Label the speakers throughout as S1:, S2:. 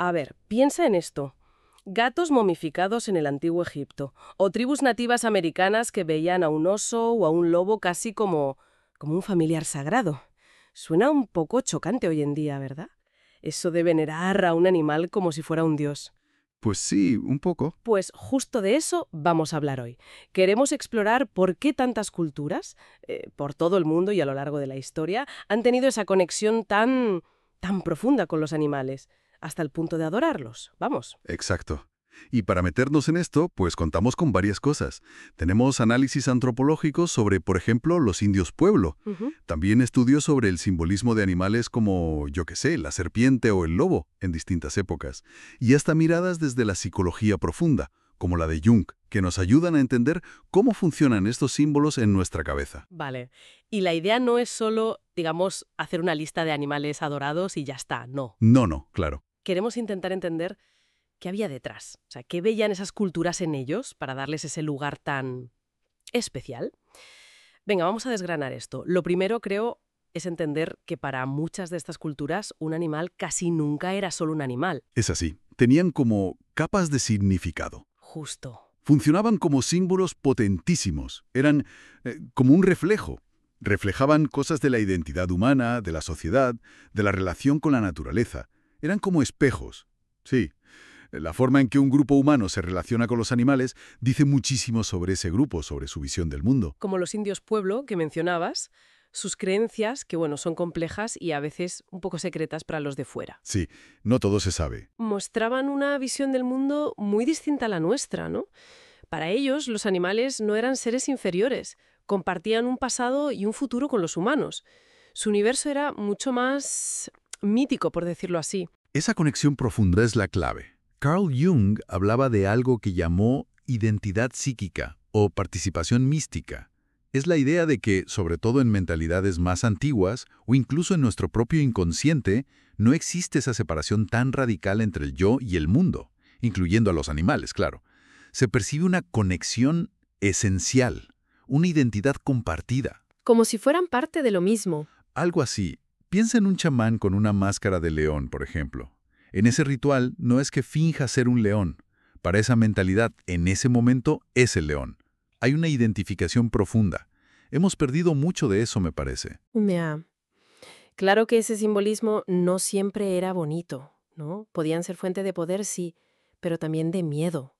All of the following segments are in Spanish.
S1: A ver, piensa en esto. Gatos momificados en el antiguo Egipto, o tribus nativas americanas que veían a un oso o a un lobo casi como un familiar sagrado. Suena un poco chocante hoy en día, ¿verdad? Eso de venerar a un animal como si fuera un dios.
S2: Pues sí, un poco.
S1: Pues justo de eso vamos a hablar hoy. Queremos explorar por qué tantas culturas, por todo el mundo y a lo largo de la historia, han tenido esa conexión tan profunda con los animales, hasta el punto de adorarlos. Vamos.
S2: Exacto. Y para meternos en esto, pues contamos con varias cosas. Tenemos análisis antropológicos sobre, por ejemplo, los indios pueblo.
S1: Ujú.
S2: También estudios sobre el simbolismo de animales como, yo qué sé, la serpiente o el lobo en distintas épocas. Y hasta miradas desde la psicología profunda, como la de Jung, que nos ayudan a entender cómo funcionan estos símbolos en nuestra cabeza.
S1: Vale. Y la idea no es solo, digamos, hacer una lista de animales adorados y ya está, no.
S2: No, no, claro.
S1: Queremos intentar entender qué había detrás. O sea, qué veían esas culturas en ellos para darles ese lugar tan especial. Venga, vamos a desgranar esto. Lo primero, creo, es entender que para muchas de estas culturas un animal casi nunca era solo un animal.
S2: Es así. Tenían como capas de significado.
S1: Justo.
S2: Funcionaban como símbolos potentísimos. Eran como un reflejo. Reflejaban cosas de la identidad humana, de la sociedad, de la relación con la naturaleza. Eran como espejos. Sí, la forma en que un grupo humano se relaciona con los animales dice muchísimo sobre ese grupo, sobre su visión del mundo.
S1: Como los indios pueblo que mencionabas, sus creencias, que bueno, son complejas y a veces un poco secretas para los de fuera.
S2: Sí, no todo se sabe.
S1: Mostraban una visión del mundo muy distinta a la nuestra, ¿no? Para ellos, los animales no eran seres inferiores, compartían un pasado y un futuro con los humanos. Su universo era mucho más mítico, por decirlo así.
S2: Esa conexión profunda es la clave. Carl Jung hablaba de algo que llamó identidad psíquica o participación mística. Es la idea de que, sobre todo en mentalidades más antiguas o incluso en nuestro propio inconsciente, no existe esa separación tan radical entre el yo y el mundo, incluyendo a los animales, claro. Se percibe una conexión esencial, una identidad compartida.
S3: Como si fueran parte de lo mismo.
S2: Algo así. Piensa en un chamán con una máscara de león, por ejemplo. En ese ritual no es que finja ser un león. Para esa mentalidad, en ese momento, es el león. Hay una identificación profunda. Hemos perdido mucho de eso, me parece.
S3: Ya. Claro que ese simbolismo no siempre era bonito, ¿no? Podían ser fuente de poder, sí, pero también de miedo,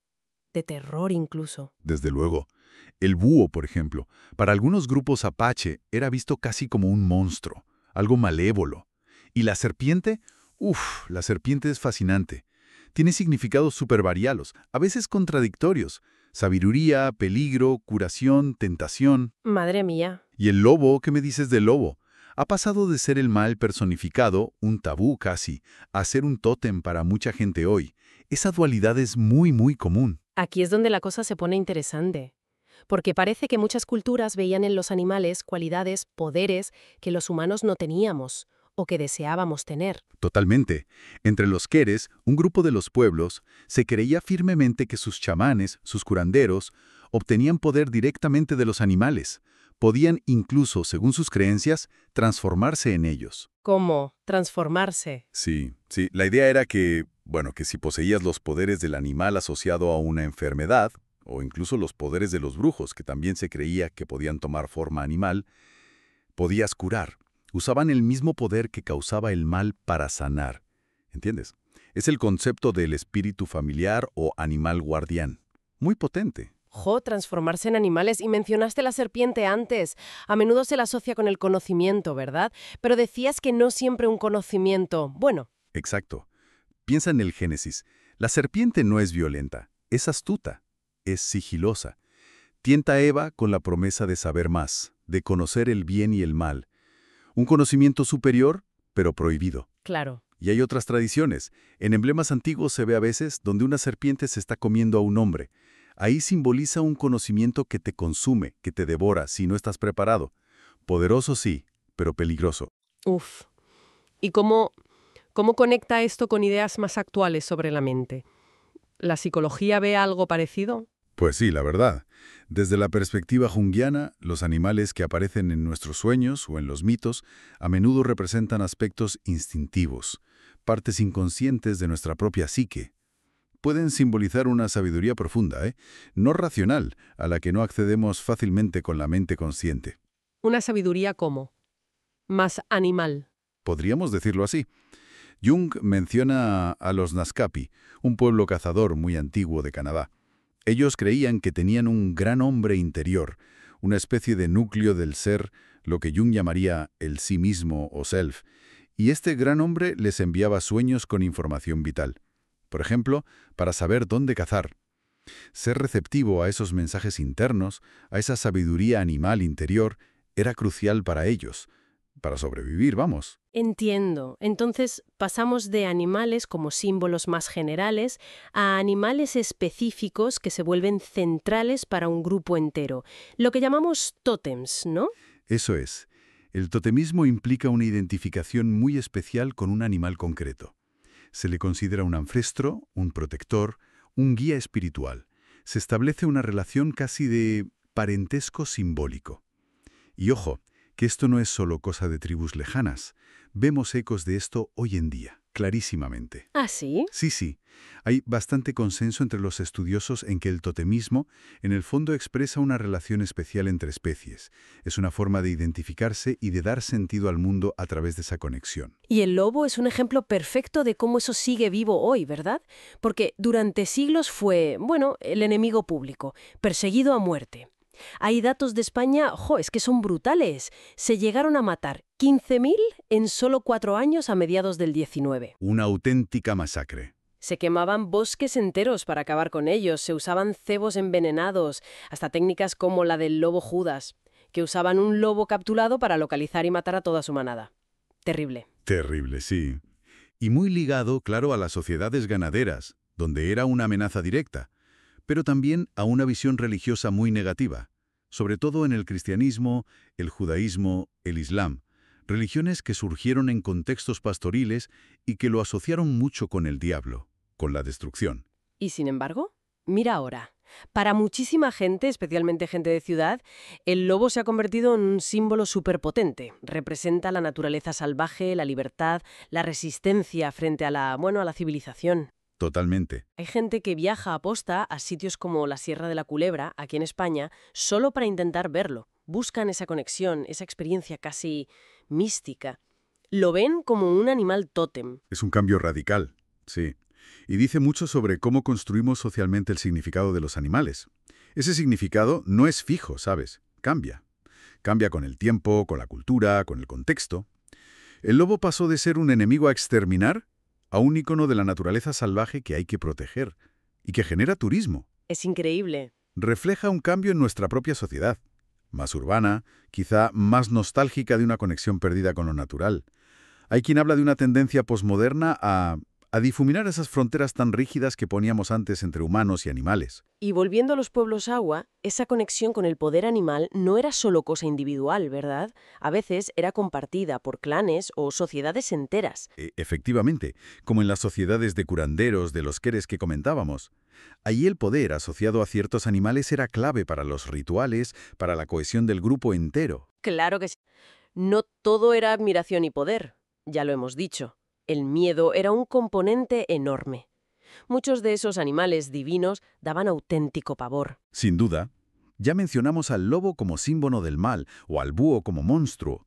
S3: de terror incluso.
S2: Desde luego. El búho, por ejemplo, para algunos grupos apache era visto casi como un monstruo, algo malévolo. Y la serpiente, la serpiente es fascinante. Tiene significados supervariados, a veces contradictorios. Sabiduría, peligro, curación, tentación.
S3: Madre mía.
S2: ¿Y el lobo? ¿Qué me dices del lobo? Ha pasado de ser el mal personificado, un tabú casi, a ser un tótem para mucha gente hoy. Esa dualidad es muy, muy común.
S3: Aquí es donde la cosa se pone interesante. Porque parece que muchas culturas veían en los animales cualidades, poderes que los humanos no teníamos o que deseábamos tener.
S2: Totalmente. Entre los queres, un grupo de los pueblos, se creía firmemente que sus chamanes, sus curanderos, obtenían poder directamente de los animales. Podían incluso, según sus creencias, transformarse en ellos.
S1: ¿Cómo? Transformarse.
S2: Sí. La idea era que, que si poseías los poderes del animal asociado a una enfermedad, o incluso los poderes de los brujos, que también se creía que podían tomar forma animal, podías curar. Usaban el mismo poder que causaba el mal para sanar. ¿Entiendes? Es el concepto del espíritu familiar o animal guardián. Muy potente.
S1: Transformarse en animales. Y mencionaste la serpiente antes. A menudo se la asocia con el conocimiento, ¿verdad? Pero decías que no siempre un conocimiento. Bueno.
S2: Exacto. Piensa en el Génesis. La serpiente no es violenta, es astuta, es sigilosa. Tienta a Eva con la promesa de saber más, de conocer el bien y el mal. Un conocimiento superior, pero prohibido.
S1: Claro.
S2: Y hay otras tradiciones. En emblemas antiguos se ve a veces donde una serpiente se está comiendo a un hombre. Ahí simboliza un conocimiento que te consume, que te devora, si no estás preparado. Poderoso sí, pero peligroso.
S1: ¿Y cómo conecta esto con ideas más actuales sobre la mente? ¿La psicología ve algo parecido?
S2: Pues sí, la verdad. Desde la perspectiva junguiana, los animales que aparecen en nuestros sueños o en los mitos a menudo representan aspectos instintivos, partes inconscientes de nuestra propia psique. Pueden simbolizar una sabiduría profunda, no racional, a la que no accedemos fácilmente con la mente consciente.
S3: Una sabiduría como más animal.
S2: Podríamos decirlo así. Jung menciona a los Naskapi, un pueblo cazador muy antiguo de Canadá. Ellos creían que tenían un gran hombre interior, una especie de núcleo del ser, lo que Jung llamaría el sí mismo o self, y este gran hombre les enviaba sueños con información vital. Por ejemplo, para saber dónde cazar. Ser receptivo a esos mensajes internos, a esa sabiduría animal interior, era crucial para ellos, para sobrevivir, vamos.
S3: Entiendo. Entonces pasamos de animales como símbolos más generales a animales específicos que se vuelven centrales para un grupo entero. Lo que llamamos tótems, ¿no?
S2: Eso es. El totemismo implica una identificación muy especial con un animal concreto. Se le considera un ancestro, un protector, un guía espiritual. Se establece una relación casi de parentesco simbólico. Y ojo, que esto no es solo cosa de tribus lejanas. Vemos ecos de esto hoy en día, clarísimamente.
S3: ¿Ah, sí?
S2: Sí. Hay bastante consenso entre los estudiosos en que el totemismo, en el fondo, expresa una relación especial entre especies. Es una forma de identificarse y de dar sentido al mundo a través de esa conexión.
S3: Y el lobo es un ejemplo perfecto de cómo eso sigue vivo hoy, ¿verdad? Porque durante siglos fue, el enemigo público, perseguido a muerte. Hay datos de España, es que son brutales. Se llegaron a matar 15.000 en solo 4 años a mediados del 19.
S2: Una auténtica masacre.
S3: Se quemaban bosques enteros para acabar con ellos, se usaban cebos envenenados, hasta técnicas como la del lobo Judas, que usaban un lobo capturado para localizar y matar a toda su manada. Terrible.
S2: Terrible, sí. Y muy ligado, claro, a las sociedades ganaderas, donde era una amenaza directa, pero también a una visión religiosa muy negativa, sobre todo en el cristianismo, el judaísmo, el islam, religiones que surgieron en contextos pastoriles y que lo asociaron mucho con el diablo, con la destrucción.
S3: Y sin embargo, mira ahora. Para muchísima gente, especialmente gente de ciudad, el lobo se ha convertido en un símbolo superpotente. Representa la naturaleza salvaje, la libertad, la resistencia frente a la civilización.
S2: Totalmente.
S3: Hay gente que viaja a posta a sitios como la Sierra de la Culebra, aquí en España, solo para intentar verlo. Buscan esa conexión, esa experiencia casi mística. Lo ven como un animal tótem.
S2: Es un cambio radical, sí. Y dice mucho sobre cómo construimos socialmente el significado de los animales. Ese significado no es fijo, ¿sabes? Cambia. Cambia con el tiempo, con la cultura, con el contexto. El lobo pasó de ser un enemigo a exterminar a un ícono de la naturaleza salvaje que hay que proteger y que genera turismo.
S3: Es increíble.
S2: Refleja un cambio en nuestra propia sociedad, más urbana, quizá más nostálgica de una conexión perdida con lo natural. Hay quien habla de una tendencia posmoderna a difuminar esas fronteras tan rígidas que poníamos antes entre humanos y animales.
S3: Y volviendo a los pueblos agua, esa conexión con el poder animal no era solo cosa individual, ¿verdad? A veces era compartida por clanes o sociedades enteras.
S2: Efectivamente, como en las sociedades de curanderos, de los queres que comentábamos. Allí el poder asociado a ciertos animales era clave para los rituales, para la cohesión del grupo entero.
S3: Claro que sí. No todo era admiración y poder, ya lo hemos dicho. El miedo era un componente enorme. Muchos de esos animales divinos daban auténtico pavor.
S2: Sin duda. Ya mencionamos al lobo como símbolo del mal o al búho como monstruo.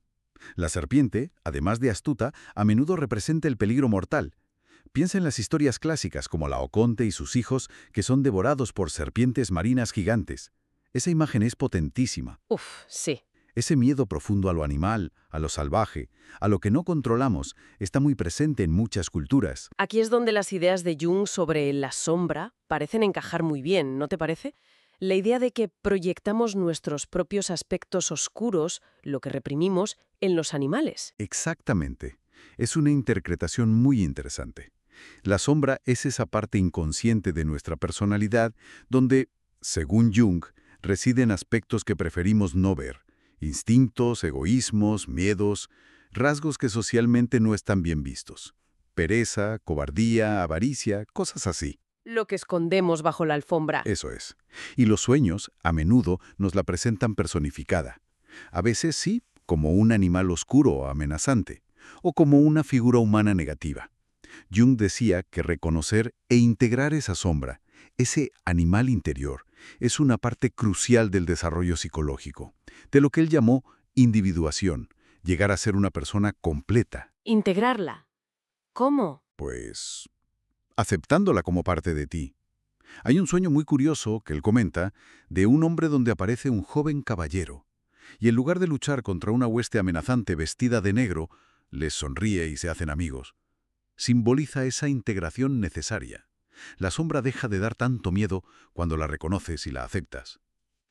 S2: La serpiente, además de astuta, a menudo representa el peligro mortal. Piensa en las historias clásicas como Laoconte y sus hijos que son devorados por serpientes marinas gigantes. Esa imagen es potentísima.
S3: Sí.
S2: Ese miedo profundo a lo animal, a lo salvaje, a lo que no controlamos, está muy presente en muchas culturas.
S3: Aquí es donde las ideas de Jung sobre la sombra parecen encajar muy bien, ¿no te parece? La idea de que proyectamos nuestros propios aspectos oscuros, lo que reprimimos, en los animales.
S2: Exactamente. Es una interpretación muy interesante. La sombra es esa parte inconsciente de nuestra personalidad donde, según Jung, residen aspectos que preferimos no ver. Instintos, egoísmos, miedos, rasgos que socialmente no están bien vistos. Pereza, cobardía, avaricia, cosas así.
S3: Lo que escondemos bajo la alfombra.
S2: Eso es. Y los sueños, a menudo, nos la presentan personificada. A veces sí, como un animal oscuro o amenazante, o como una figura humana negativa. Jung decía que reconocer e integrar esa sombra, ese animal interior, es una parte crucial del desarrollo psicológico, de lo que él llamó individuación, llegar a ser una persona completa,
S3: Integrarla. ¿Cómo?
S2: pues aceptándola como parte de ti. Hay un sueño muy curioso que él comenta de un hombre donde aparece un joven caballero, y en lugar de luchar contra una hueste amenazante vestida de negro, les sonríe y se hacen amigos. Simboliza esa integración necesaria. La sombra deja de dar tanto miedo cuando la reconoces y la aceptas.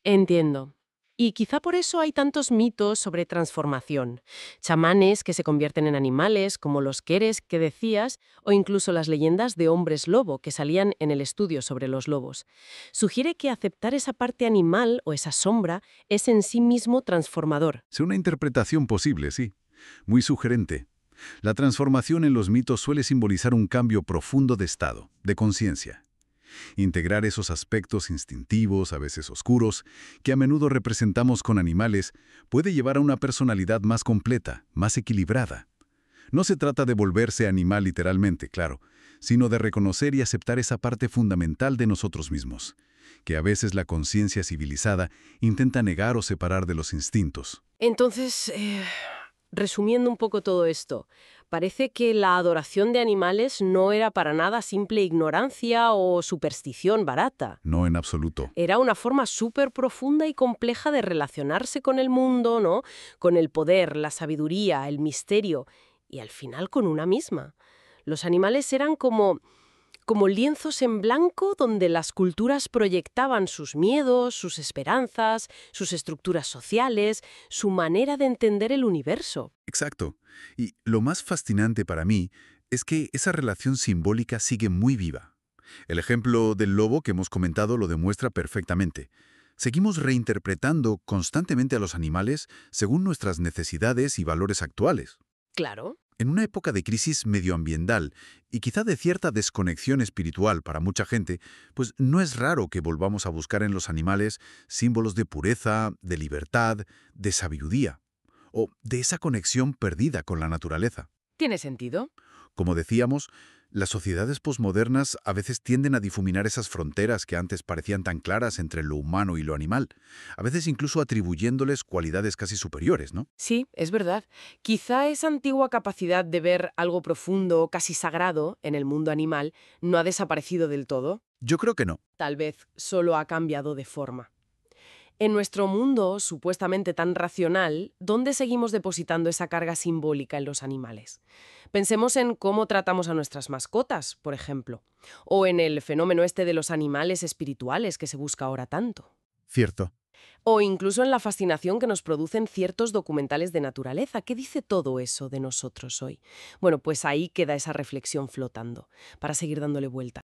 S3: Entiendo. Y quizá por eso hay tantos mitos sobre transformación. Chamanes que se convierten en animales, como los queres que decías, o incluso las leyendas de hombres lobo que salían en el estudio sobre los lobos. Sugiere que aceptar esa parte animal o esa sombra es en sí mismo transformador.
S2: Es una interpretación posible, sí. Muy sugerente. La transformación en los mitos suele simbolizar un cambio profundo de estado, de conciencia. Integrar esos aspectos instintivos, a veces oscuros, que a menudo representamos con animales, puede llevar a una personalidad más completa, más equilibrada. No se trata de volverse animal literalmente, claro, sino de reconocer y aceptar esa parte fundamental de nosotros mismos, que a veces la conciencia civilizada intenta negar o separar de los instintos.
S3: Entonces, resumiendo un poco todo esto, parece que la adoración de animales no era para nada simple ignorancia o superstición barata.
S2: No en absoluto.
S3: Era una forma súper profunda y compleja de relacionarse con el mundo, ¿no? Con el poder, la sabiduría, el misterio y al final con una misma. Los animales eran como lienzos en blanco donde las culturas proyectaban sus miedos, sus esperanzas, sus estructuras sociales, su manera de entender el universo.
S2: Exacto. Y lo más fascinante para mí es que esa relación simbólica sigue muy viva. El ejemplo del lobo que hemos comentado lo demuestra perfectamente. Seguimos reinterpretando constantemente a los animales según nuestras necesidades y valores actuales.
S3: Claro.
S2: En una época de crisis medioambiental y quizá de cierta desconexión espiritual para mucha gente, pues no es raro que volvamos a buscar en los animales símbolos de pureza, de libertad, de sabiduría, o de esa conexión perdida con la naturaleza.
S3: ¿Tiene sentido?
S2: Como decíamos, las sociedades posmodernas a veces tienden a difuminar esas fronteras que antes parecían tan claras entre lo humano y lo animal, a veces incluso atribuyéndoles cualidades casi superiores, ¿no?
S3: Sí, es verdad. Quizá esa antigua capacidad de ver algo profundo, casi sagrado, en el mundo animal, no ha desaparecido del todo.
S2: Yo creo que no.
S3: Tal vez solo ha cambiado de forma. En nuestro mundo, supuestamente tan racional, ¿dónde seguimos depositando esa carga simbólica en los animales? Pensemos en cómo tratamos a nuestras mascotas, por ejemplo, o en el fenómeno este de los animales espirituales que se busca ahora tanto.
S2: Cierto.
S3: O incluso en la fascinación que nos producen ciertos documentales de naturaleza. ¿Qué dice todo eso de nosotros hoy? Bueno, pues ahí queda esa reflexión flotando, para seguir dándole vuelta.